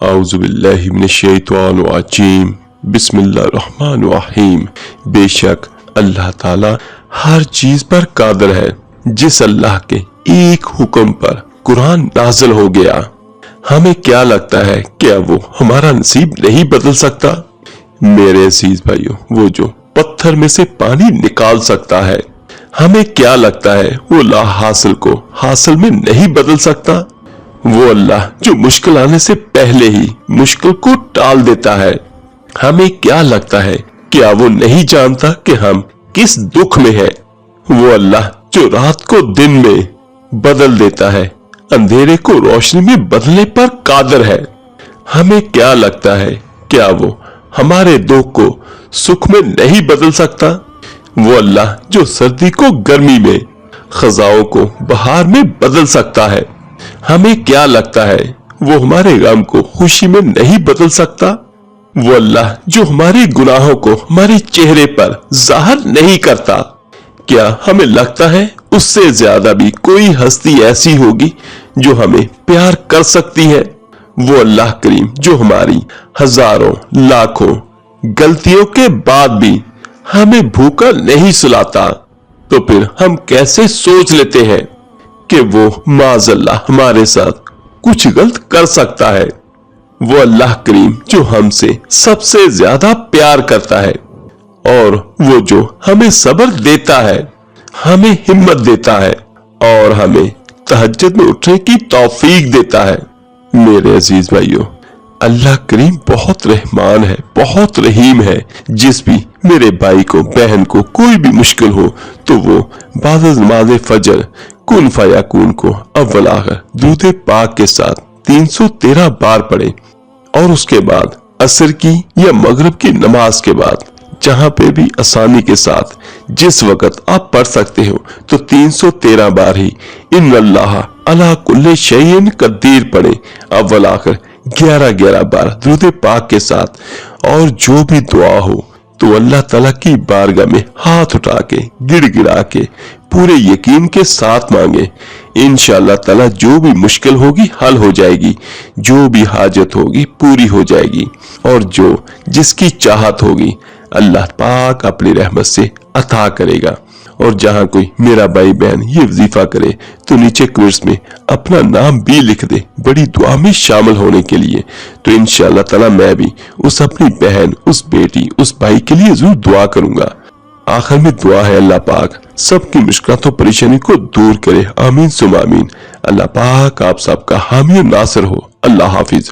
औज़ुबिल्लाहि मिनश्शैतानिर्रजीम बिस्मिल्लाहिर्रहमानिर्रहीम। बेशक अल्लाह ताला हर चीज पर कादिर है। जिस अल्लाह के एक हुक्म पर कुरान नाज़िल हो गया, हमें क्या लगता है क्या वो हमारा नसीब नहीं बदल सकता? मेरे अजीज भाइयों, वो जो पत्थर में से पानी निकाल सकता है, हमें क्या लगता है वो ला हासिल को हासिल में नहीं बदल सकता? वो अल्लाह जो मुश्किल आने से पहले ही मुश्किल को टाल देता है, हमें क्या लगता है क्या वो नहीं जानता कि हम किस दुख में हैं? वो अल्लाह जो रात को दिन में बदल देता है, अंधेरे को रोशनी में बदलने पर कादिर है, हमें क्या लगता है क्या वो हमारे दुख को सुख में नहीं बदल सकता? वो अल्लाह जो सर्दी को गर्मी में, खजाओं को बहार में बदल सकता है, हमें क्या लगता है वो हमारे गम को खुशी में नहीं बदल सकता? वो अल्लाह जो हमारे गुनाहों को हमारे चेहरे पर जाहिर नहीं करता, क्या हमें लगता है उससे ज्यादा भी कोई हस्ती ऐसी होगी जो हमें प्यार कर सकती है? वो अल्लाह करीम जो हमारी हजारों लाखों गलतियों के बाद भी हमें भूखा नहीं सुलाता, तो फिर हम कैसे सोच लेते हैं कि वो माज़अल्लाह हमारे साथ कुछ गलत कर सकता है? वो अल्लाह करीम जो हमसे सबसे ज्यादा प्यार करता है और वो जो हमें सब्र देता है, हमें हिम्मत देता है और हमें तहज्जुद में उठने की तौफीक देता है। मेरे अजीज भाइयों, अल्लाह करीम बहुत रहमान है, बहुत रहीम है। जिस भी मेरे भाई को, बहन को कोई भी मुश्किल हो तो वो बाद नमाज़ फजर कुन फयाकुन को अव्वल आखिर दुरूद पाक के साथ 313 बार पढ़े और उसके बाद असर की या मगरिब की नमाज के बाद जहां पे भी आसानी के साथ जिस वक्त आप पढ़ सकते हो तो 313 बार ही इन्नल्लाह अला कुल्ली शैइन कदीर पढ़े अव्वल आखिर 11-11 बार दुरूद पाक के साथ। और जो भी दुआ हो तो अल्लाह ताला की बारगाह में हाथ उठा के गिड़गिड़ा के पूरे यकीन के साथ मांगे। इंशाअल्लाह ताला जो भी मुश्किल होगी हल हो जाएगी, जो भी हाजत होगी पूरी हो जाएगी और जो जिसकी चाहत होगी अल्लाह पाक अपनी रहमत से अता करेगा। और जहां कोई मेरा भाई बहन ये वजीफा करे तो नीचे कमेंट्स में अपना नाम भी लिख दे बड़ी दुआ में शामिल होने के लिए, तो इंशाअल्लाह ताला मैं भी उस अपनी बहन, उस बेटी, उस भाई के लिए जरूर दुआ करूंगा। आखिर में दुआ है अल्लाह पाक सबकी मुश्किलों परेशानी को दूर करे, आमीन सुम आमीन। अल्लाह पाक आप सबका हामी और नासिर हो। अल्लाह हाफिज।